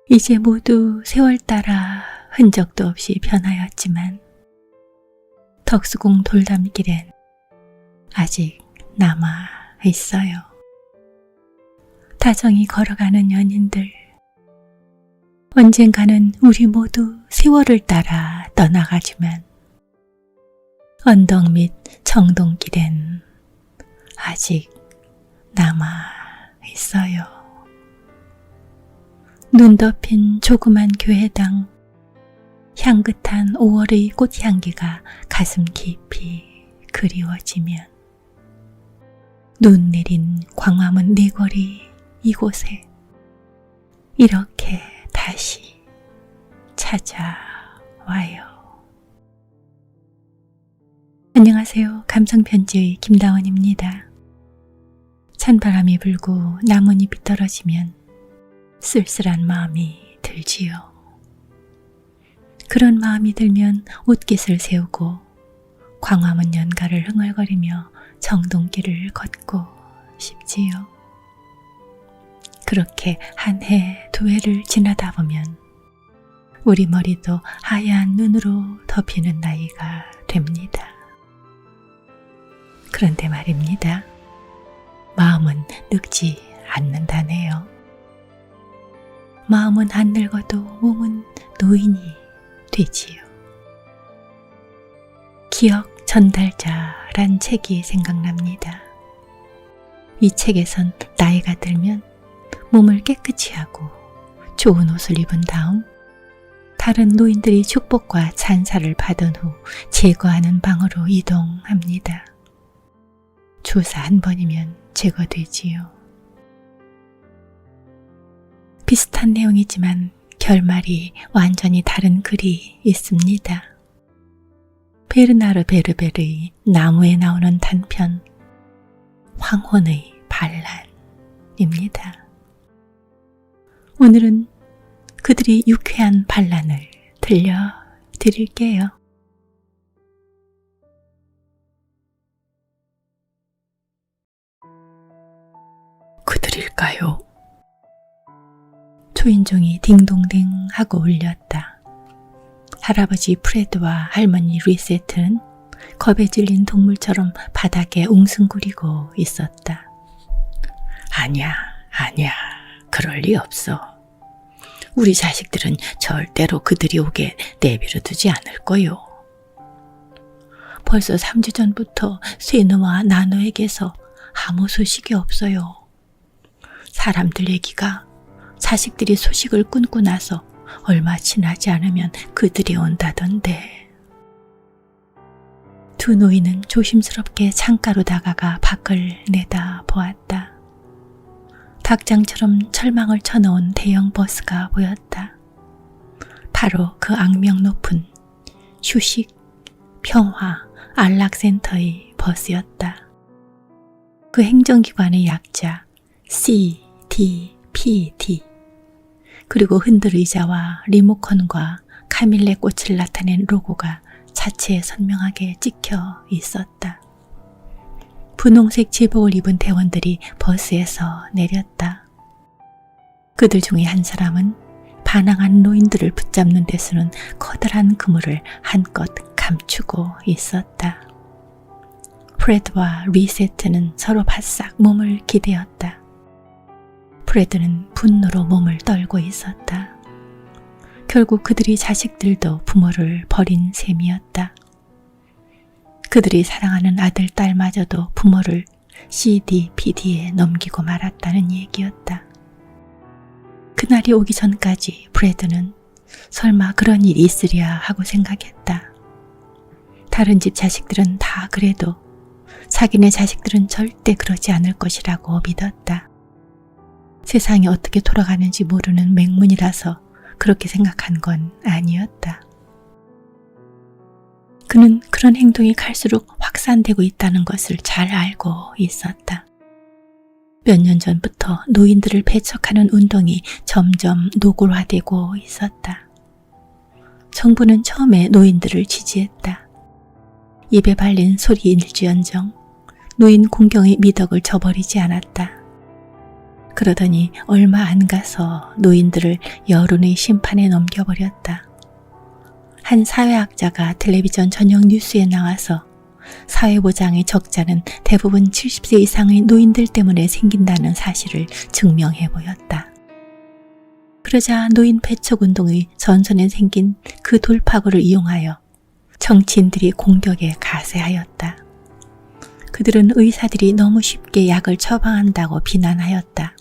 이제 모두 세월 따라 흔적도 없이 변하였지만 덕수궁 돌담길엔 아직 남아 있어요. 다정히 걸어가는 연인들. 언젠가는 우리 모두 세월을 따라 떠나가지만 언덕 밑 정동길엔 아직 남아 있어요. 눈 덮인 조그만 교회당, 향긋한 5월의 꽃향기가 가슴 깊이 그리워지면 눈 내린 광화문 네거리 이곳에 이렇게 다시 찾아와요. 안녕하세요. 감성편지의 김다원입니다. 찬바람이 불고 나뭇잎이 떨어지면 쓸쓸한 마음이 들지요. 그런 마음이 들면 옷깃을 세우고 광화문 연가를 흥얼거리며 정동길을 걷고 싶지요. 그렇게 한 해, 두 해를 지나다 보면 우리 머리도 하얀 눈으로 덮이는 나이가 됩니다. 그런데 말입니다. 마음은 늙지 않는다네요. 마음은 안 늙어도 몸은 노인이 되지요. 기억 전달자란 책이 생각납니다. 이 책에선 나이가 들면 몸을 깨끗이 하고 좋은 옷을 입은 다음 다른 노인들이 축복과 찬사를 받은 후 제거하는 방으로 이동합니다. 주사 한 번이면 제거되지요. 비슷한 내용이지만 결말이 완전히 다른 글이 있습니다. 베르나르 베르베르의 나무에 나오는 단편 황혼의 반란입니다. 오늘은 그들이 유쾌한 반란을 들려드릴게요. 그들일까요? 초인종이 딩동댕 하고 울렸다. 할아버지 프레드와 할머니 리세트는 겁에 질린 동물처럼 바닥에 웅승거리고 있었다. 아니야, 그럴 리 없어. 우리 자식들은 절대로 그들이 오게 내버려 두지 않을 거요. 벌써 3주 전부터 세노와 나노에게서 아무 소식이 없어요. 사람들 얘기가 자식들이 소식을 끊고 나서 얼마 지나지 않으면 그들이 온다던데. 두 노인은 조심스럽게 창가로 다가가 밖을 내다보았다. 닭장처럼 철망을 쳐놓은 대형 버스가 보였다. 바로 그 악명 높은 휴식, 평화, 안락센터의 버스였다. 그 행정기관의 약자 CDPD, 그리고 흔들 의자와 리모컨과 카밀레 꽃을 나타낸 로고가 자체에 선명하게 찍혀 있었다. 분홍색 제복을 입은 대원들이 버스에서 내렸다. 그들 중에 한 사람은 반항한 노인들을 붙잡는 데 쓰는 커다란 그물을 한껏 감추고 있었다. 프레드와 리세트는 서로 바싹 몸을 기대었다. 프레드는 분노로 몸을 떨고 있었다. 결국 그들이 자식들도 부모를 버린 셈이었다. 그들이 사랑하는 아들, 딸마저도 부모를 CDPD에 넘기고 말았다는 얘기였다. 그날이 오기 전까지 프레드는 설마 그런 일이 있으랴 하고 생각했다. 다른 집 자식들은 다 그래도 자기네 자식들은 절대 그러지 않을 것이라고 믿었다. 세상이 어떻게 돌아가는지 모르는 맹문이라서 그렇게 생각한 건 아니었다. 그는 그런 행동이 갈수록 확산되고 있다는 것을 잘 알고 있었다. 몇 년 전부터 노인들을 배척하는 운동이 점점 노골화되고 있었다. 정부는 처음에 노인들을 지지했다. 입에 발린 소리일지언정 노인 공경의 미덕을 저버리지 않았다. 그러더니 얼마 안 가서 노인들을 여론의 심판에 넘겨버렸다. 한 사회학자가 텔레비전 저녁 뉴스에 나와서 사회보장의 적자는 대부분 70세 이상의 노인들 때문에 생긴다는 사실을 증명해 보였다. 그러자 노인 배척운동의 전선에 생긴 그 돌파구를 이용하여 정치인들이 공격에 가세하였다. 그들은 의사들이 너무 쉽게 약을 처방한다고 비난하였다.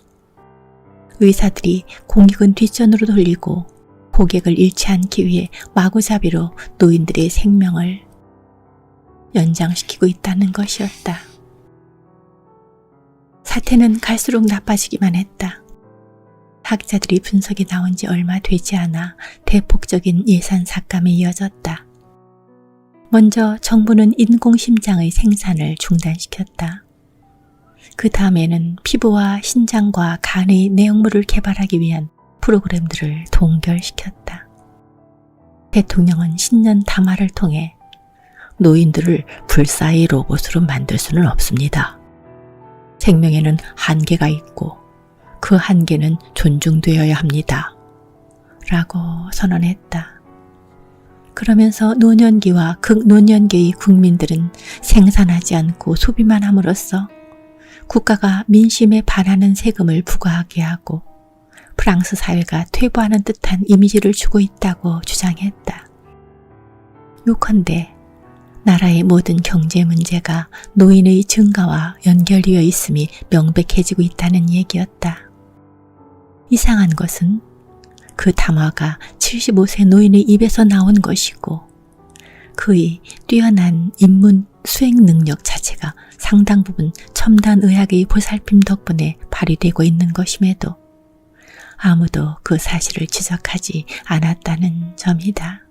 의사들이 공익은 뒷전으로 돌리고 고객을 잃지 않기 위해 마구잡이로 노인들의 생명을 연장시키고 있다는 것이었다. 사태는 갈수록 나빠지기만 했다. 학자들이 분석이 나온 지 얼마 되지 않아 대폭적인 예산 삭감에 이어졌다. 먼저 정부는 인공심장의 생산을 중단시켰다. 그 다음에는 피부와 신장과 간의 내용물을 개발하기 위한 프로그램들을 동결시켰다. 대통령은 신년 담화를 통해 노인들을 불사의 로봇으로 만들 수는 없습니다. 생명에는 한계가 있고 그 한계는 존중되어야 합니다. 라고 선언했다. 그러면서 노년기와 극노년기의 국민들은 생산하지 않고 소비만 함으로써 국가가 민심에 반하는 세금을 부과하게 하고 프랑스 사회가 퇴보하는 듯한 이미지를 주고 있다고 주장했다. 요컨대 나라의 모든 경제 문제가 노인의 증가와 연결되어 있음이 명백해지고 있다는 얘기였다. 이상한 것은 그 담화가 75세 노인의 입에서 나온 것이고 그의 뛰어난 인문 수행 능력 자체가 상당 부분 첨단 의학의 보살핌 덕분에 발휘되고 있는 것임에도 아무도 그 사실을 지적하지 않았다는 점이다.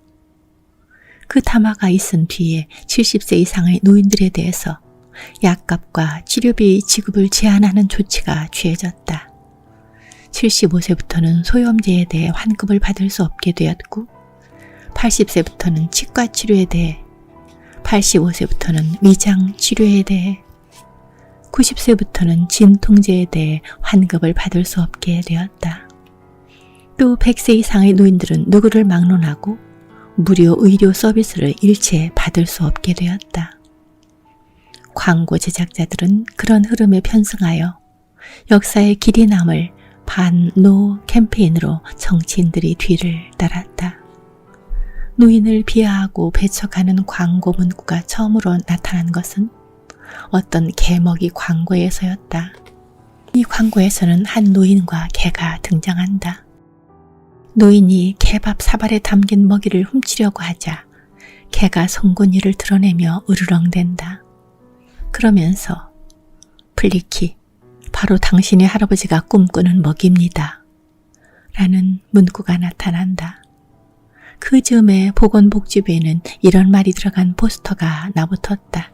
그 담화가 있은 뒤에 70세 이상의 노인들에 대해서 약값과 치료비 지급을 제한하는 조치가 취해졌다. 75세부터는 소염제에 대해 환급을 받을 수 없게 되었고 80세부터는 치과 치료에 대해 85세부터는 위장 치료에 대해 90세부터는 진통제에 대해 환급을 받을 수 없게 되었다. 또 100세 이상의 노인들은 누구를 막론하고 무료 의료 서비스를 일체 받을 수 없게 되었다. 광고 제작자들은 그런 흐름에 편승하여 역사의 길이 남을 반노 캠페인으로 정치인들이 뒤를 따랐다. 노인을 비하하고 배척하는 광고 문구가 처음으로 나타난 것은 어떤 개먹이 광고에서였다. 이 광고에서는 한 노인과 개가 등장한다. 노인이 개밥 사발에 담긴 먹이를 훔치려고 하자 개가 송곳니를 드러내며 으르렁댄다. 그러면서 플리키, 바로 당신의 할아버지가 꿈꾸는 먹이입니다. 라는 문구가 나타난다. 그 즈음에 보건복지부에는 이런 말이 들어간 포스터가 나붙었다.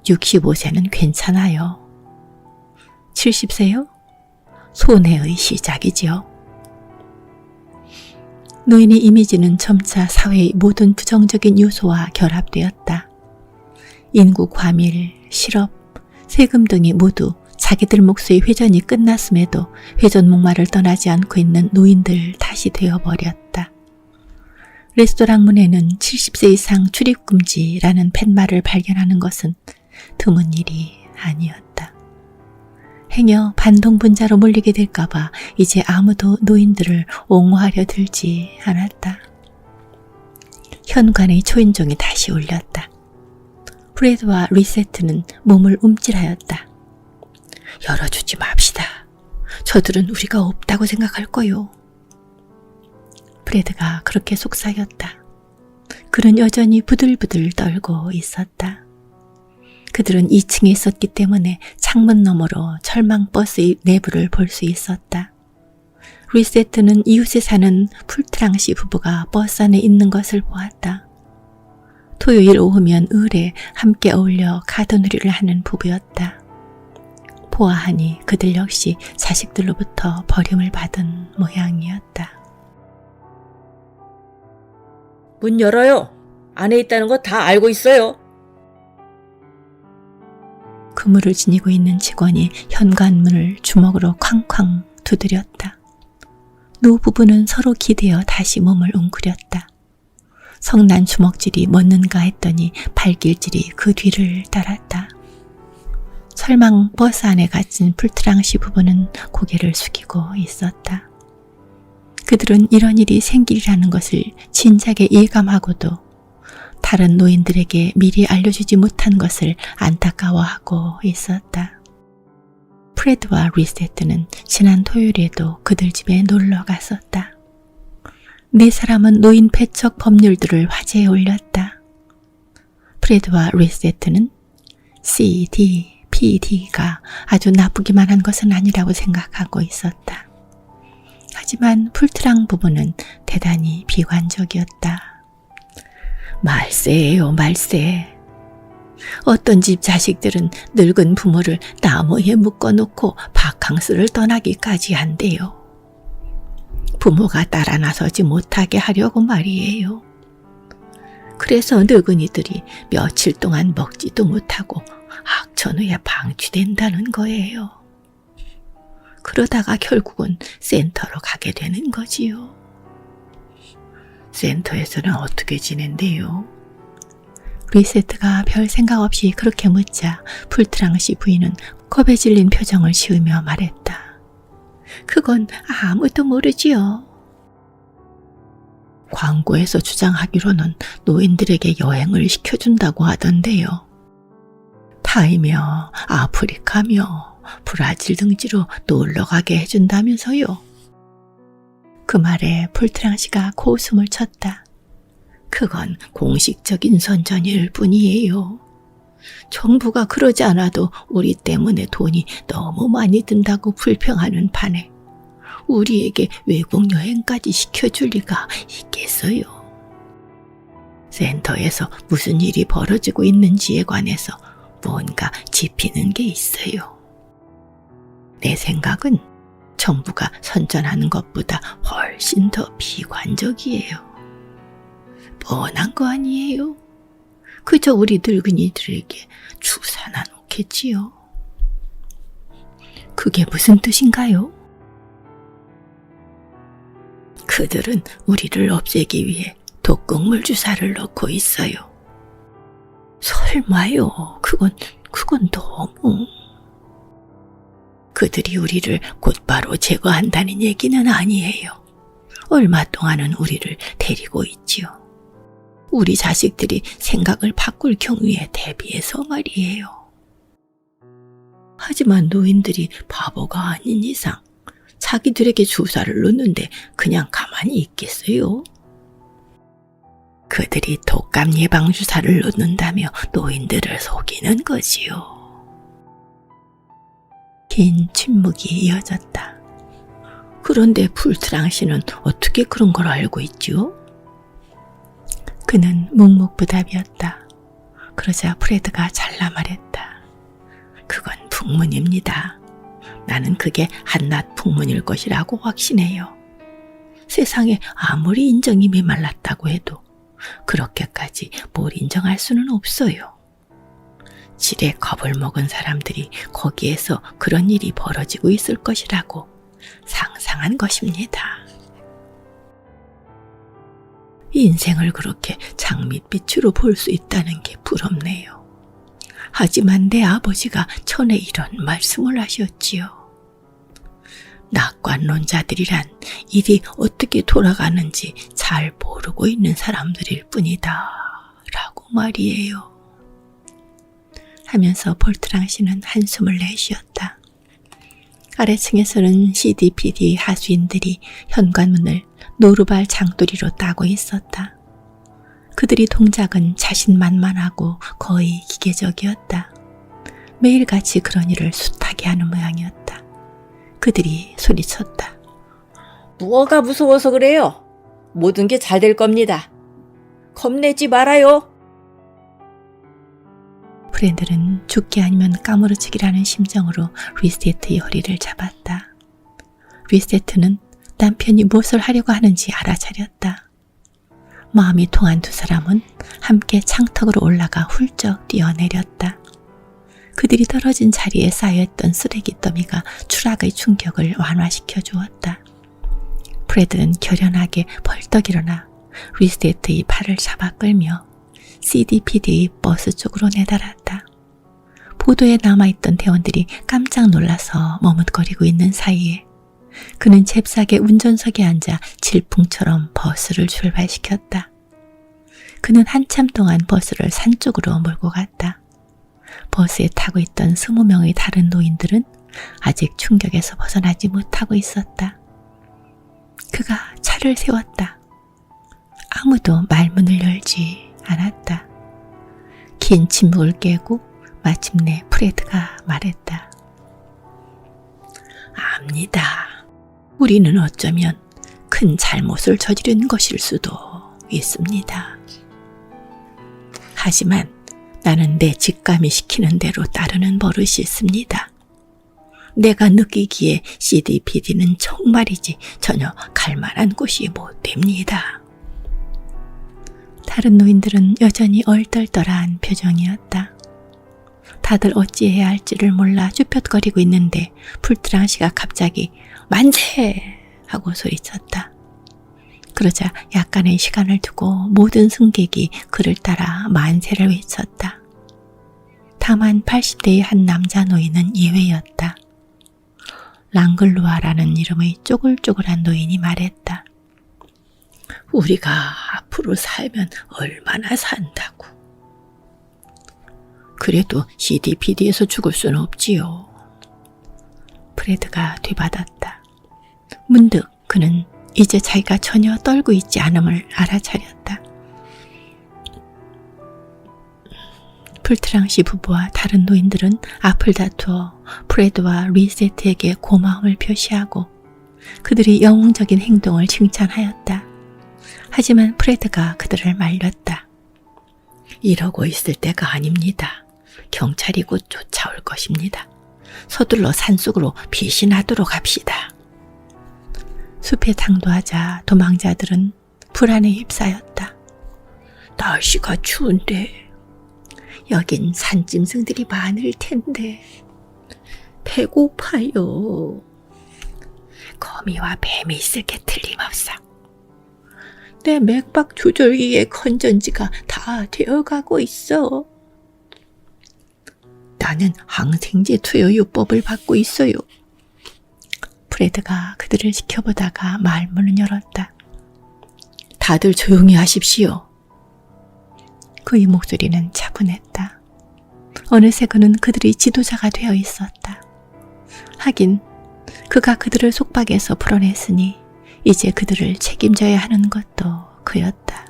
65세는 괜찮아요. 70세요? 손해의 시작이지요. 노인의 이미지는 점차 사회의 모든 부정적인 요소와 결합되었다. 인구 과밀, 실업, 세금 등이 모두 자기들 몫의 회전이 끝났음에도 회전 목마를 떠나지 않고 있는 노인들 탓이 되어버렸다. 레스토랑 문에는 70세 이상 출입금지라는 팻말을 발견하는 것은 드문 일이 아니었다. 행여 반동분자로 몰리게 될까봐 이제 아무도 노인들을 옹호하려 들지 않았다. 현관의 초인종이 다시 울렸다. 프레드와 리세트는 몸을 움찔하였다. 열어주지 맙시다. 저들은 우리가 없다고 생각할 거요. 프레드가 그렇게 속삭였다. 그는 여전히 부들부들 떨고 있었다. 그들은 2층에 있었기 때문에 창문 너머로 철망버스의 내부를 볼 수 있었다. 리세트는 이웃에 사는 풀트랑시 부부가 버스 안에 있는 것을 보았다. 토요일 오후면 을에 함께 어울려 가드놀이를 하는 부부였다. 보아하니 그들 역시 자식들로부터 버림을 받은 모양이었다. 문 열어요. 안에 있다는 거 다 알고 있어요. 그물을 지니고 있는 직원이 현관문을 주먹으로 쾅쾅 두드렸다. 노 부부는 서로 기대어 다시 몸을 웅크렸다. 성난 주먹질이 멎는가 했더니 발길질이 그 뒤를 따랐다. 철망 버스 안에 갇힌 풀트랑시 부부는 고개를 숙이고 있었다. 그들은 이런 일이 생길이라는 것을 진작에 예감하고도 다른 노인들에게 미리 알려주지 못한 것을 안타까워하고 있었다. 프레드와 리세트는 지난 토요일에도 그들 집에 놀러 갔었다. 네 사람은 노인 패척 법률들을 화제에 올렸다. 프레드와 리세트는 C, D, P, D가 아주 나쁘기만 한 것은 아니라고 생각하고 있었다. 하지만 풀트랑 부부는 대단히 비관적이었다. 말세예요, 말세. 어떤 집 자식들은 늙은 부모를 나무에 묶어놓고 바캉스를 떠나기까지 한대요. 부모가 따라 나서지 못하게 하려고 말이에요. 그래서 늙은이들이 며칠 동안 먹지도 못하고 악천후에 방치된다는 거예요. 그러다가 결국은 센터로 가게 되는 거지요. 센터에서는 어떻게 지낸대요? 리세트가 별 생각 없이 그렇게 묻자 풀트랑 씨 부인은 겁에 질린 표정을 지으며 말했다. 그건 아무도 모르지요. 광고에서 주장하기로는 노인들에게 여행을 시켜준다고 하던데요. 타이며 아프리카며 브라질 등지로 놀러가게 해준다면서요. 그 말에 풀트랑 씨가 고웃음을 쳤다. 그건 공식적인 선전일 뿐이에요. 정부가 그러지 않아도 우리 때문에 돈이 너무 많이 든다고 불평하는 판에 우리에게 외국 여행까지 시켜줄 리가 있겠어요. 센터에서 무슨 일이 벌어지고 있는지에 관해서 뭔가 짚히는 게 있어요. 내 생각은 정부가 선전하는 것보다 훨씬 더 비관적이에요. 뻔한 거 아니에요? 그저 우리 늙은이들에게 주사나 놓겠지요. 그게 무슨 뜻인가요? 그들은 우리를 없애기 위해 독극물 주사를 넣고 있어요. 설마요. 그건 너무... 그들이 우리를 곧바로 제거한다는 얘기는 아니에요. 얼마 동안은 우리를 데리고 있지요. 우리 자식들이 생각을 바꿀 경우에 대비해서 말이에요. 하지만 노인들이 바보가 아닌 이상 자기들에게 주사를 놓는데 그냥 가만히 있겠어요? 그들이 독감 예방 주사를 놓는다며 노인들을 속이는 거지요. 긴 침묵이 이어졌다. 그런데 풀트랑 씨는 어떻게 그런 걸 알고 있지요? 그는 묵묵부답이었다. 그러자 프레드가 잘라 말했다. 그건 풍문입니다. 나는 그게 한낱 풍문일 것이라고 확신해요. 세상에 아무리 인정이 메말랐다고 해도 그렇게까지 뭘 인정할 수는 없어요. 지레 겁을 먹은 사람들이 거기에서 그런 일이 벌어지고 있을 것이라고 상상한 것입니다. 인생을 그렇게 장밋빛으로 볼 수 있다는 게 부럽네요. 하지만 내 아버지가 전에 이런 말씀을 하셨지요. 낙관론자들이란 일이 어떻게 돌아가는지 잘 모르고 있는 사람들일 뿐이다 라고 말이에요. 하면서 폴트랑 씨는 한숨을 내쉬었다. 아래층에서는 CDPD 하수인들이 현관문을 노루발 장도리로 따고 있었다. 그들이 동작은 자신만만하고 거의 기계적이었다. 매일같이 그런 일을 숱하게 하는 모양이었다. 그들이 소리쳤다. 뭐가 무서워서 그래요? 모든 게 잘 될 겁니다. 겁내지 말아요. 프렌들은 죽기 아니면 까무러치기라는 심정으로 리세트의 허리를 잡았다. 리세트는 남편이 무엇을 하려고 하는지 알아차렸다. 마음이 통한 두 사람은 함께 창턱으로 올라가 훌쩍 뛰어내렸다. 그들이 떨어진 자리에 쌓여있던 쓰레기 더미가 추락의 충격을 완화시켜 주었다. 프레드는 결연하게 벌떡 일어나 리셋의 팔을 잡아 끌며 CDPD의 버스 쪽으로 내달았다. 보도에 남아있던 대원들이 깜짝 놀라서 머뭇거리고 있는 사이에 그는 잽싸게 운전석에 앉아 질풍처럼 버스를 출발시켰다. 그는 한참 동안 버스를 산 쪽으로 몰고 갔다. 버스에 타고 있던 20명의 다른 노인들은 아직 충격에서 벗어나지 못하고 있었다. 그가 차를 세웠다. 아무도 말문을 열지 않았다. 긴 침묵을 깨고 마침내 프레드가 말했다. 압니다. 우리는 어쩌면 큰 잘못을 저지른 것일 수도 있습니다. 하지만 나는 내 직감이 시키는 대로 따르는 버릇이 있습니다. 내가 느끼기에 CDPD는 정말이지 전혀 갈만한 곳이 못 됩니다. 다른 노인들은 여전히 얼떨떨한 표정이었다. 다들 어찌해야 할지를 몰라 쭈뼛거리고 있는데 풀트랑 씨가 갑자기 만세! 하고 소리쳤다. 그러자 약간의 시간을 두고 모든 승객이 그를 따라 만세를 외쳤다. 다만 80대의 한 남자 노인은 예외였다. 랑글루아라는 이름의 쪼글쪼글한 노인이 말했다. 우리가 앞으로 살면 얼마나 산다고. 그래도 CDPD에서 죽을 수는 없지요. 프레드가 되받았다. 문득 그는 이제 자기가 전혀 떨고 있지 않음을 알아차렸다. 풀트랑 씨 부부와 다른 노인들은 앞을 다투어 프레드와 리셋에게 고마움을 표시하고 그들의 영웅적인 행동을 칭찬하였다. 하지만 프레드가 그들을 말렸다. 이러고 있을 때가 아닙니다. 경찰이 곧 쫓아올 것입니다. 서둘러 산속으로 피신하도록 합시다. 숲에 당도하자 도망자들은 불안에 휩싸였다. 날씨가 추운데 여긴 산짐승들이 많을 텐데 배고파요. 거미와 뱀이 있을 게 틀림없어. 내 맥박 조절기의 건전지가 다 되어가고 있어. 나는 항생제 투여요법을 받고 있어요. 프레드가 그들을 지켜보다가 말문을 열었다. 다들 조용히 하십시오. 그의 목소리는 차분했다. 어느새 그는 그들의 지도자가 되어 있었다. 하긴 그가 그들을 속박에서 풀어냈으니 이제 그들을 책임져야 하는 것도 그였다.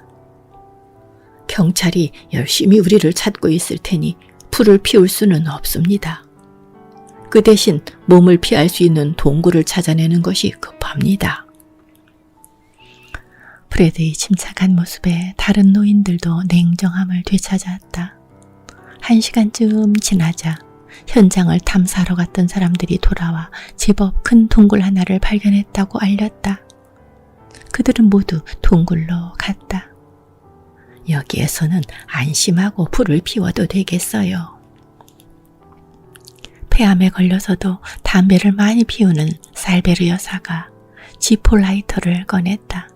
경찰이 열심히 우리를 찾고 있을 테니 불을 피울 수는 없습니다. 그 대신 몸을 피할 수 있는 동굴을 찾아내는 것이 급합니다. 프레드의 침착한 모습에 다른 노인들도 냉정함을 되찾았다. 1시간쯤 지나자 현장을 탐사하러 갔던 사람들이 돌아와 제법 큰 동굴 하나를 발견했다고 알렸다. 그들은 모두 동굴로 갔다. 여기에서는 안심하고 불을 피워도 되겠어요. 폐암에 걸려서도 담배를 많이 피우는 살베르 여사가 지포 라이터를 꺼냈다.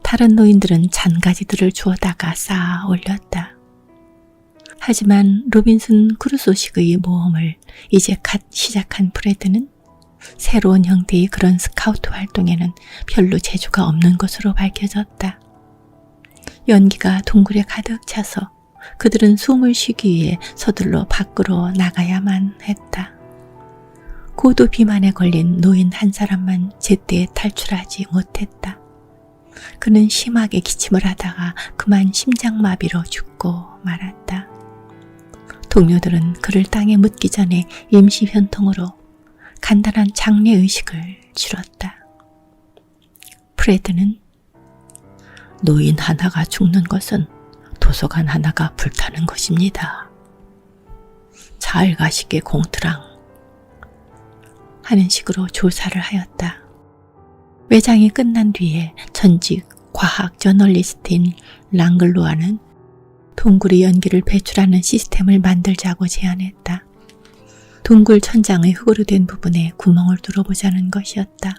다른 노인들은 잔가지들을 주워다가 쌓아 올렸다. 하지만 로빈슨 크루소식의 모험을 이제 갓 시작한 프레드는 새로운 형태의 그런 스카우트 활동에는 별로 재주가 없는 것으로 밝혀졌다. 연기가 동굴에 가득 차서 그들은 숨을 쉬기 위해 서둘러 밖으로 나가야만 했다. 고도 비만에 걸린 노인 한 사람만 제때 탈출하지 못했다. 그는 심하게 기침을 하다가 그만 심장마비로 죽고 말았다. 동료들은 그를 땅에 묻기 전에 임시 변통으로 간단한 장례의식을 치렀다. 프레드는 노인 하나가 죽는 것은 도서관 하나가 불타는 것입니다. 잘 가시게 공트랑 하는 식으로 조사를 하였다. 외장이 끝난 뒤에 전직 과학 저널리스트인 랑글루아는 동굴의 연기를 배출하는 시스템을 만들자고 제안했다. 동굴 천장의 흙으로 된 부분에 구멍을 뚫어보자는 것이었다.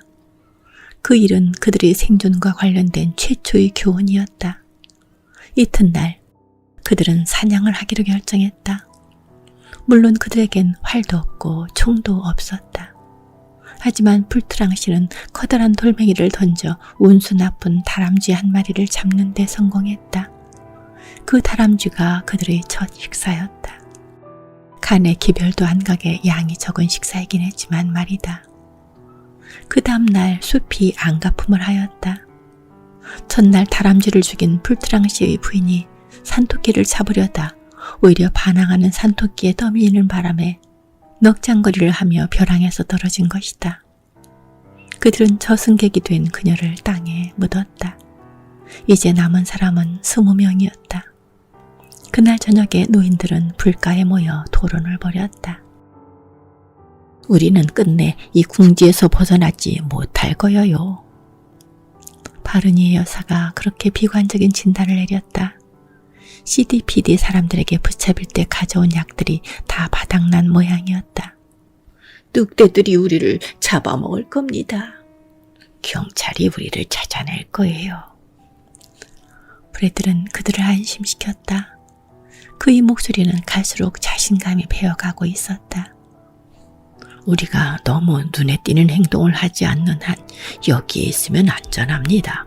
그 일은 그들의 생존과 관련된 최초의 교훈이었다. 이튿날 그들은 사냥을 하기로 결정했다. 물론 그들에겐 활도 없고 총도 없었다. 하지만 불트랑 씨는 커다란 돌멩이를 던져 운수 나쁜 다람쥐 한 마리를 잡는 데 성공했다. 그 다람쥐가 그들의 첫 식사였다. 간에 기별도 안 가게 양이 적은 식사이긴 했지만 말이다. 그 다음날 숲이 안가품을 하였다. 전날 다람쥐를 죽인 풀트랑 씨의 부인이 산토끼를 잡으려다 오히려 반항하는 산토끼에 떠밀리는 바람에 넉장거리를 하며 벼랑에서 떨어진 것이다. 그들은 저승객이 된 그녀를 땅에 묻었다. 이제 남은 사람은 20명이었다. 그날 저녁에 노인들은 불가에 모여 토론을 벌였다. 우리는 끝내 이 궁지에서 벗어나지 못할 거여요. 바르니의 여사가 그렇게 비관적인 진단을 내렸다. CDPD 사람들에게 붙잡힐 때 가져온 약들이 다 바닥난 모양이었다. 늑대들이 우리를 잡아먹을 겁니다. 경찰이 우리를 찾아낼 거예요. 브래들은 그들을 안심시켰다. 그의 목소리는 갈수록 자신감이 배어가고 있었다. 우리가 너무 눈에 띄는 행동을 하지 않는 한 여기에 있으면 안전합니다.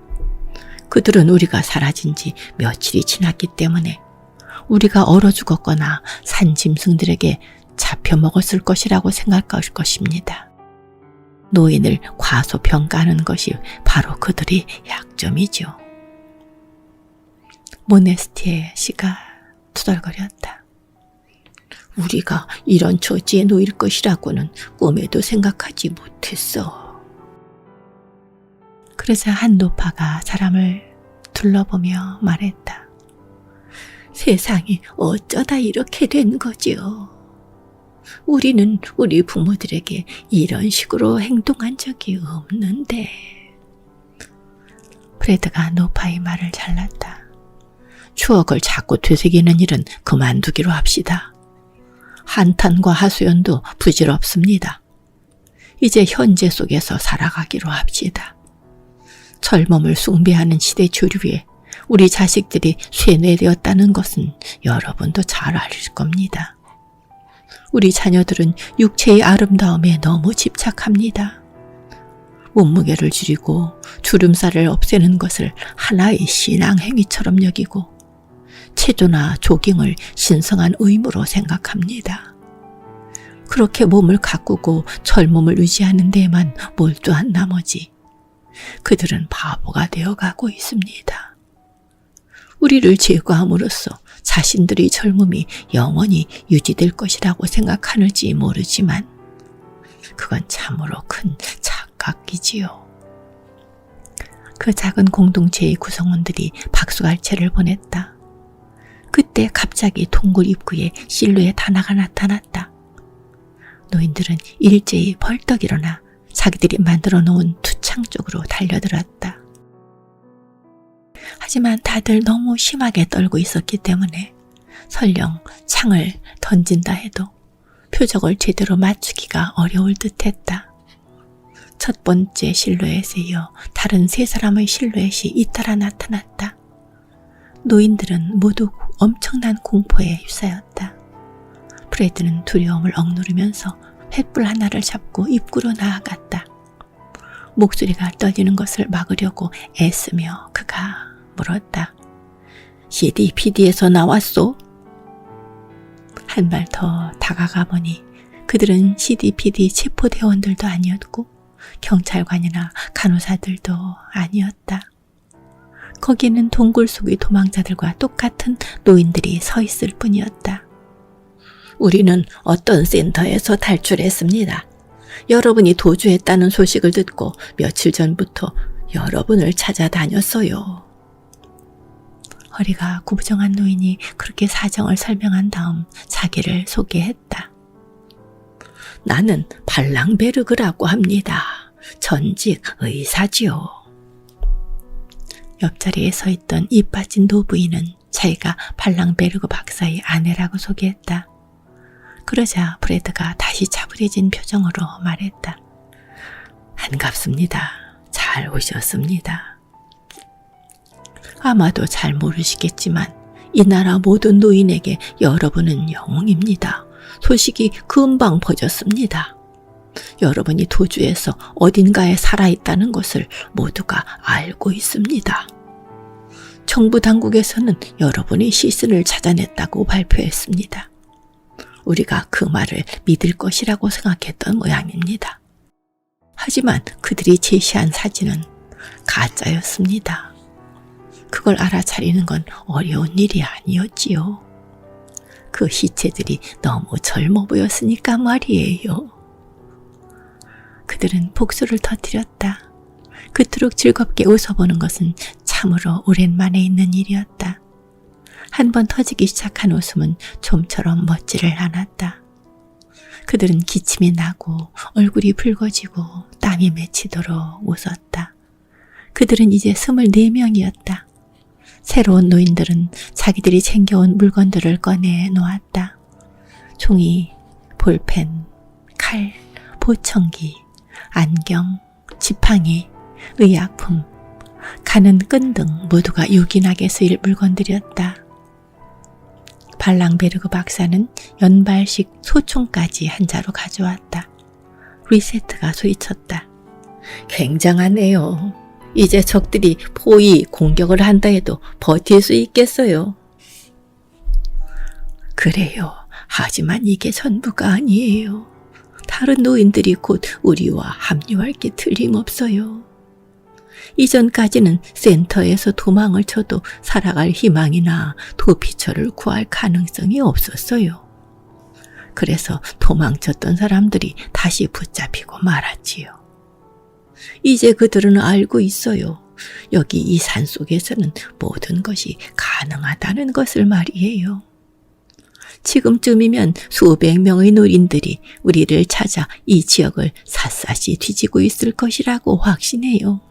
그들은 우리가 사라진 지 며칠이 지났기 때문에 우리가 얼어 죽었거나 산 짐승들에게 잡혀먹었을 것이라고 생각할 것입니다. 노인을 과소평가하는 것이 바로 그들의 약점이죠. 모네스티의 씨가 투덜거렸다. 우리가 이런 처지에 놓일 것이라고는 꿈에도 생각하지 못했어. 그러자 한 노파가 사람을 둘러보며 말했다. 세상이 어쩌다 이렇게 된 거지요. 우리는 우리 부모들에게 이런 식으로 행동한 적이 없는데. 프레드가 노파의 말을 잘랐다. 추억을 자꾸 되새기는 일은 그만두기로 합시다. 한탄과 하소연도 부질없습니다. 이제 현재 속에서 살아가기로 합시다. 젊음을 숭배하는 시대 주류에 우리 자식들이 쇠뇌되었다는 것은 여러분도 잘 아실 겁니다. 우리 자녀들은 육체의 아름다움에 너무 집착합니다. 몸무게를 줄이고 주름살을 없애는 것을 하나의 신앙행위처럼 여기고 체조나 조깅을 신성한 의무로 생각합니다. 그렇게 몸을 가꾸고 젊음을 유지하는 데에만 몰두한 나머지 그들은 바보가 되어가고 있습니다. 우리를 제거함으로써 자신들의 젊음이 영원히 유지될 것이라고 생각하는지 모르지만 그건 참으로 큰 착각이지요. 그 작은 공동체의 구성원들이 박수갈채를 보냈다. 그때 갑자기 동굴 입구에 실루엣 하나가 나타났다. 노인들은 일제히 벌떡 일어나 자기들이 만들어 놓은 투창 쪽으로 달려들었다. 하지만 다들 너무 심하게 떨고 있었기 때문에 설령 창을 던진다 해도 표적을 제대로 맞추기가 어려울 듯했다. 첫 번째 실루엣에 이어 다른 세 사람의 실루엣이 잇따라 나타났다. 노인들은 모두 엄청난 공포에 휩싸였다. 프레드는 두려움을 억누르면서 횃불 하나를 잡고 입구로 나아갔다. 목소리가 떨리는 것을 막으려고 애쓰며 그가 물었다. CDPD에서 나왔소? 한 발 더 다가가 보니 그들은 CDPD 체포대원들도 아니었고 경찰관이나 간호사들도 아니었다. 거기에는 동굴 속의 도망자들과 똑같은 노인들이 서 있을 뿐이었다. 우리는 어떤 센터에서 탈출했습니다. 여러분이 도주했다는 소식을 듣고 며칠 전부터 여러분을 찾아다녔어요. 허리가 구부정한 노인이 그렇게 사정을 설명한 다음 자기를 소개했다. 나는 발랑베르그라고 합니다. 전직 의사지요. 옆자리에 서 있던 입 빠진 노부인은 자기가 발랑베르그 박사의 아내라고 소개했다. 그러자 프레드가 다시 차분해진 표정으로 말했다. 반갑습니다. 잘 오셨습니다. 아마도 잘 모르시겠지만 이 나라 모든 노인에게 여러분은 영웅입니다. 소식이 금방 퍼졌습니다. 여러분이 도주에서 어딘가에 살아있다는 것을 모두가 알고 있습니다. 정부 당국에서는 여러분이 시신을 찾아냈다고 발표했습니다. 우리가 그 말을 믿을 것이라고 생각했던 모양입니다. 하지만 그들이 제시한 사진은 가짜였습니다. 그걸 알아차리는 건 어려운 일이 아니었지요. 그 시체들이 너무 젊어 보였으니까 말이에요. 그들은 복수를 터뜨렸다. 그토록 즐겁게 웃어보는 것은 참으로 오랜만에 있는 일이었다. 한번 터지기 시작한 웃음은 좀처럼 멎지를 않았다. 그들은 기침이 나고 얼굴이 붉어지고 땀이 맺히도록 웃었다. 그들은 이제 24명이었다. 새로운 노인들은 자기들이 챙겨온 물건들을 꺼내 놓았다. 종이, 볼펜, 칼, 보청기, 안경, 지팡이, 의약품, 가는 끈 등 모두가 요긴하게 쓰일 물건들이었다. 발랑베르그 박사는 연발식 소총까지 한 자루 가져왔다. 리세트가 소리쳤다. 굉장하네요. 이제 적들이 포위 공격을 한다 해도 버틸 수 있겠어요. 그래요. 하지만 이게 전부가 아니에요. 다른 노인들이 곧 우리와 합류할 게 틀림없어요. 이전까지는 센터에서 도망을 쳐도 살아갈 희망이나 도피처를 구할 가능성이 없었어요. 그래서 도망쳤던 사람들이 다시 붙잡히고 말았지요. 이제 그들은 알고 있어요. 여기 이 산속에서는 모든 것이 가능하다는 것을 말이에요. 지금쯤이면 수백 명의 노인들이 우리를 찾아 이 지역을 샅샅이 뒤지고 있을 것이라고 확신해요.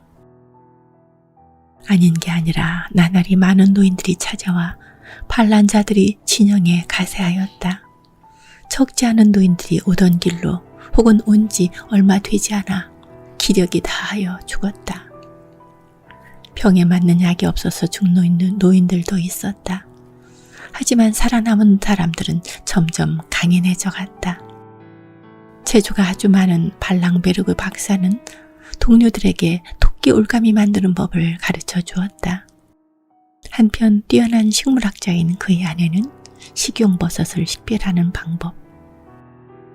아닌 게 아니라 나날이 많은 노인들이 찾아와 반란자들이 진영에 가세하였다. 적지 않은 노인들이 오던 길로 혹은 온 지 얼마 되지 않아 기력이 다하여 죽었다. 병에 맞는 약이 없어서 죽는 노인들도 있었다. 하지만 살아남은 사람들은 점점 강인해져 갔다. 재주가 아주 많은 발랑베르그 박사는 동료들에게 토끼 올가미 만드는 법을 가르쳐 주었다. 한편 뛰어난 식물학자인 그의 아내는 식용버섯을 식별하는 방법,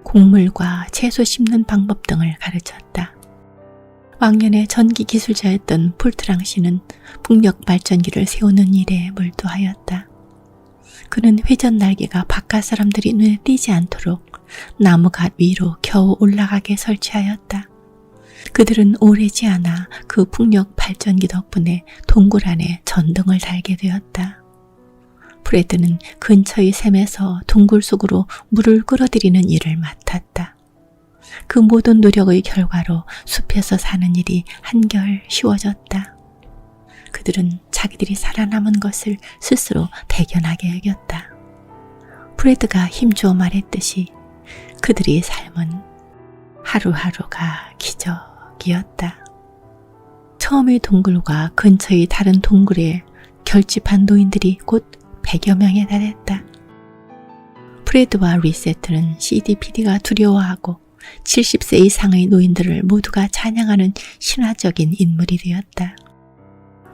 곡물과 채소 씹는 방법 등을 가르쳤다. 왕년에 전기 기술자였던 폴트랑 씨는 풍력 발전기를 세우는 일에 몰두하였다. 그는 회전 날개가 바깥 사람들이 눈에 띄지 않도록 나무갓 위로 겨우 올라가게 설치하였다. 그들은 오래지 않아 그 풍력 발전기 덕분에 동굴 안에 전등을 달게 되었다. 프레드는 근처의 샘에서 동굴 속으로 물을 끌어들이는 일을 맡았다. 그 모든 노력의 결과로 숲에서 사는 일이 한결 쉬워졌다. 그들은 자기들이 살아남은 것을 스스로 대견하게 여겼다. 프레드가 힘주어 말했듯이 그들의 삶은 하루하루가 기적이었다. 처음의 동굴과 근처의 다른 동굴에 결집한 노인들이 곧 100여 명에 달했다. 프레드와 리세트는 CDPD가 두려워하고 70세 이상의 노인들을 모두가 찬양하는 신화적인 인물이 되었다.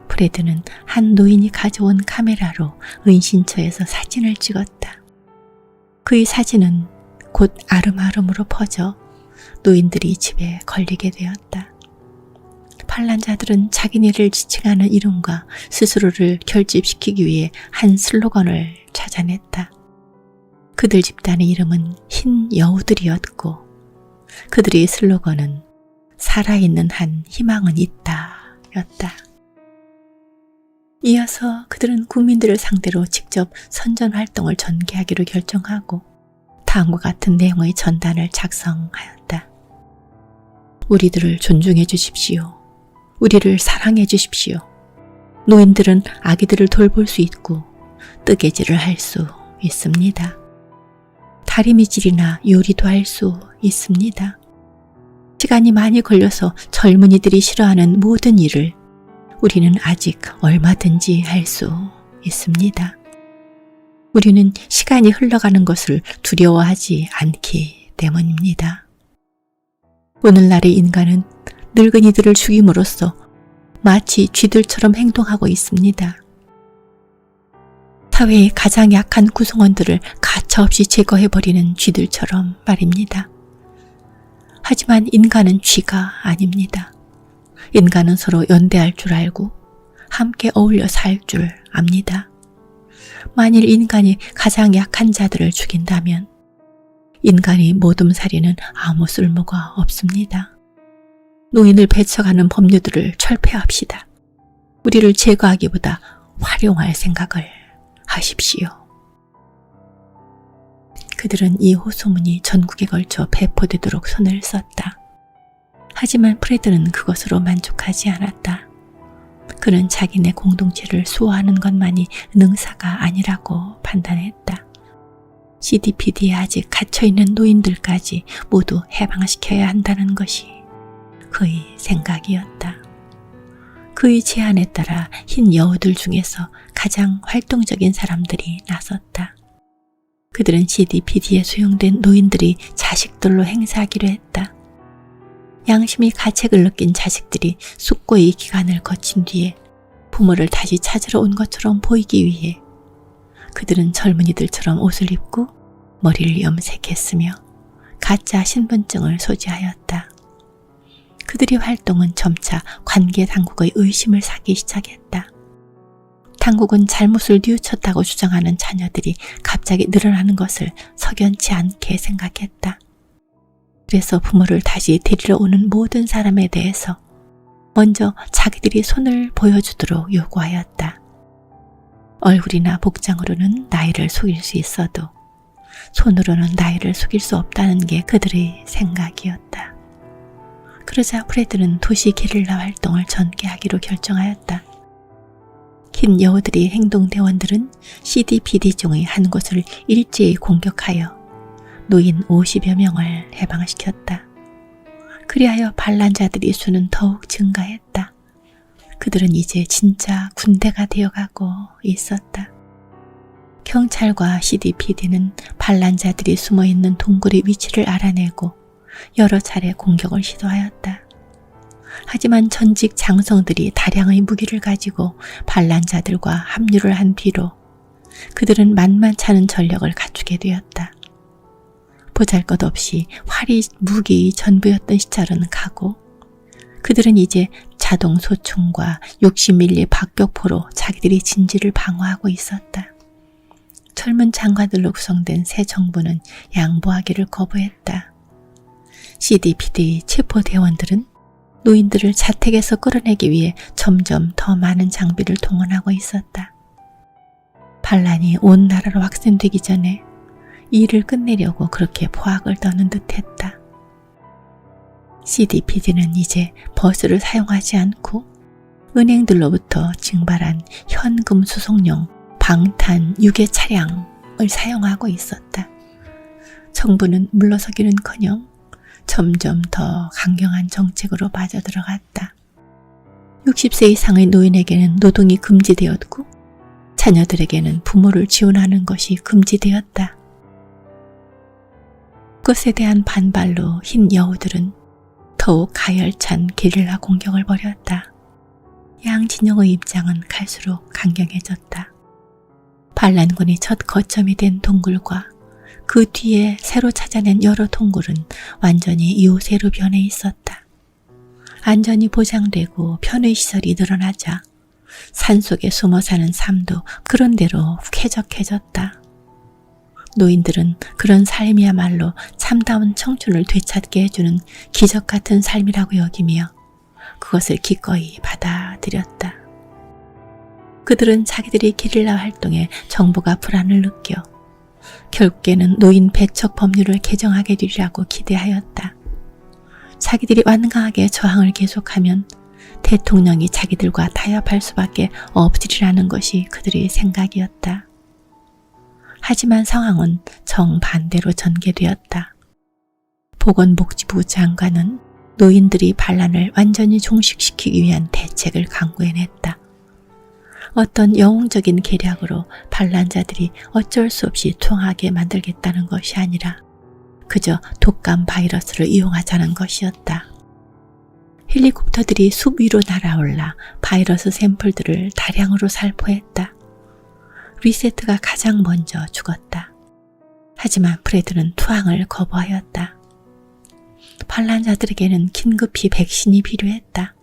프레드는 한 노인이 가져온 카메라로 은신처에서 사진을 찍었다. 그의 사진은 곧 아름아름으로 퍼져 노인들이 집에 걸리게 되었다. 반란자들은 자기네를 지칭하는 이름과 스스로를 결집시키기 위해 한 슬로건을 찾아냈다. 그들 집단의 이름은 흰 여우들이었고 그들의 슬로건은 살아있는 한 희망은 있다 였다. 이어서 그들은 국민들을 상대로 직접 선전활동을 전개하기로 결정하고 다음과 같은 내용의 전단을 작성하였다. 우리들을 존중해 주십시오. 우리를 사랑해 주십시오. 노인들은 아기들을 돌볼 수 있고 뜨개질을 할 수 있습니다. 다리미질이나 요리도 할 수 있습니다. 시간이 많이 걸려서 젊은이들이 싫어하는 모든 일을 우리는 아직 얼마든지 할 수 있습니다. 우리는 시간이 흘러가는 것을 두려워하지 않기 때문입니다. 오늘날의 인간은 늙은이들을 죽임으로써 마치 쥐들처럼 행동하고 있습니다. 사회의 가장 약한 구성원들을 가차없이 제거해버리는 쥐들처럼 말입니다. 하지만 인간은 쥐가 아닙니다. 인간은 서로 연대할 줄 알고 함께 어울려 살 줄 압니다. 만일 인간이 가장 약한 자들을 죽인다면 인간의 모둠살이는 아무 쓸모가 없습니다. 노인을 배척하는 법률들을 철폐합시다. 우리를 제거하기보다 활용할 생각을 하십시오. 그들은 이 호소문이 전국에 걸쳐 배포되도록 손을 썼다. 하지만 프레드는 그것으로 만족하지 않았다. 그는 자기네 공동체를 수호하는 것만이 능사가 아니라고 판단했다. CDPD에 아직 갇혀있는 노인들까지 모두 해방시켜야 한다는 것이 그의 생각이었다. 그의 제안에 따라 흰 여우들 중에서 가장 활동적인 사람들이 나섰다. 그들은 CDPD에 수용된 노인들이 자식들로 행세하기로 했다. 양심이 가책을 느낀 자식들이 숙고의 기간을 거친 뒤에 부모를 다시 찾으러 온 것처럼 보이기 위해 그들은 젊은이들처럼 옷을 입고 머리를 염색했으며 가짜 신분증을 소지하였다. 그들의 활동은 점차 관계 당국의 의심을 사기 시작했다. 당국은 잘못을 뉘우쳤다고 주장하는 자녀들이 갑자기 늘어나는 것을 석연치 않게 생각했다. 그래서 부모를 다시 데리러 오는 모든 사람에 대해서 먼저 자기들이 손을 보여주도록 요구하였다. 얼굴이나 복장으로는 나이를 속일 수 있어도 손으로는 나이를 속일 수 없다는 게 그들의 생각이었다. 그러자 프레드는 도시 게릴라 활동을 전개하기로 결정하였다. 흰 여우들의 행동대원들은 CDPD 중의 한 곳을 일제히 공격하여 노인 50여 명을 해방시켰다. 그리하여 반란자들의 수는 더욱 증가했다. 그들은 이제 진짜 군대가 되어가고 있었다. 경찰과 CDPD는 반란자들이 숨어있는 동굴의 위치를 알아내고 여러 차례 공격을 시도하였다. 하지만 전직 장성들이 다량의 무기를 가지고 반란자들과 합류를 한 뒤로 그들은 만만찮은 전력을 갖추게 되었다. 보잘것없이 활이 무기의 전부였던 시절은 가고 그들은 이제 자동 소총과 60mm 박격포로 자기들이 진지를 방어하고 있었다. 젊은 장관들로 구성된 새 정부는 양보하기를 거부했다. CDPD 체포대원들은 노인들을 자택에서 끌어내기 위해 점점 더 많은 장비를 동원하고 있었다. 반란이 온 나라로 확산되기 전에 이 일을 끝내려고 그렇게 포악을 떠는 듯했다. CDPD는 이제 버스를 사용하지 않고 은행들로부터 징발한 현금 수송용 방탄 유괴 차량을 사용하고 있었다. 정부는 물러서기는커녕 점점 더 강경한 정책으로 빠져들어갔다. 60세 이상의 노인에게는 노동이 금지되었고 자녀들에게는 부모를 지원하는 것이 금지되었다. 그것에 대한 반발로 흰 여우들은 더욱 가열찬 게릴라 공격을 벌였다. 양 진영의 입장은 갈수록 강경해졌다. 반란군이 첫 거점이 된 동굴과 그 뒤에 새로 찾아낸 여러 동굴은 완전히 요새로 변해 있었다. 안전이 보장되고 편의시설이 늘어나자 산속에 숨어 사는 삶도 그런대로 쾌적해졌다. 노인들은 그런 삶이야말로 참다운 청춘을 되찾게 해주는 기적 같은 삶이라고 여기며 그것을 기꺼이 받아들였다. 그들은 자기들의 게릴라 활동에 정부가 불안을 느껴 결국에는 노인 배척 법률을 개정하게 되리라고 기대하였다. 자기들이 완강하게 저항을 계속하면 대통령이 자기들과 타협할 수밖에 없으리라는 것이 그들의 생각이었다. 하지만 상황은 정반대로 전개되었다. 보건복지부 장관은 노인들이 반란을 완전히 종식시키기 위한 대책을 강구해냈다. 어떤 영웅적인 계략으로 반란자들이 어쩔 수 없이 투항하게 만들겠다는 것이 아니라 그저 독감 바이러스를 이용하자는 것이었다. 헬리콥터들이 숲 위로 날아올라 바이러스 샘플들을 다량으로 살포했다. 리세트가 가장 먼저 죽었다. 하지만 프레드는 투항을 거부하였다. 반란자들에게는 긴급히 백신이 필요했다.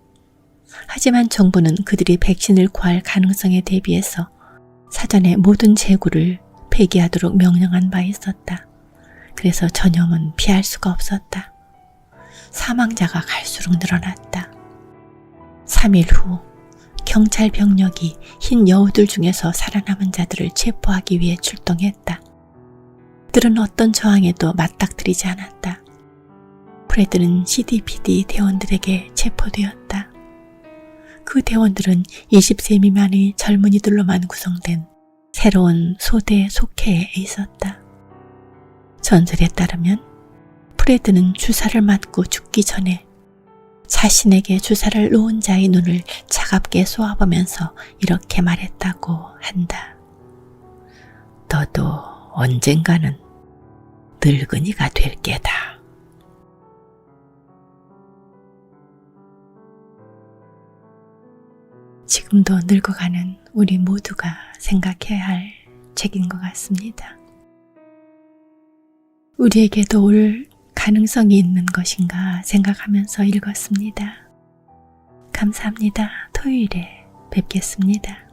하지만 정부는 그들이 백신을 구할 가능성에 대비해서 사전에 모든 재고를 폐기하도록 명령한 바 있었다. 그래서 전염은 피할 수가 없었다. 사망자가 갈수록 늘어났다. 3일 후 경찰 병력이 흰 여우들 중에서 살아남은 자들을 체포하기 위해 출동했다. 그들은 어떤 저항에도 맞닥뜨리지 않았다. 프레드는 CDPD 대원들에게 체포되었다. 그 대원들은 20세 미만의 젊은이들로만 구성된 새로운 소대 속해에 있었다. 전설에 따르면 프레드는 주사를 맞고 죽기 전에 자신에게 주사를 놓은 자의 눈을 차갑게 쏘아보면서 이렇게 말했다고 한다. 너도 언젠가는 늙은이가 될 게다. 지금도 늙어가는 우리 모두가 생각해야 할 책인 것 같습니다. 우리에게도 올 가능성이 있는 것인가 생각하면서 읽었습니다. 감사합니다. 토요일에 뵙겠습니다.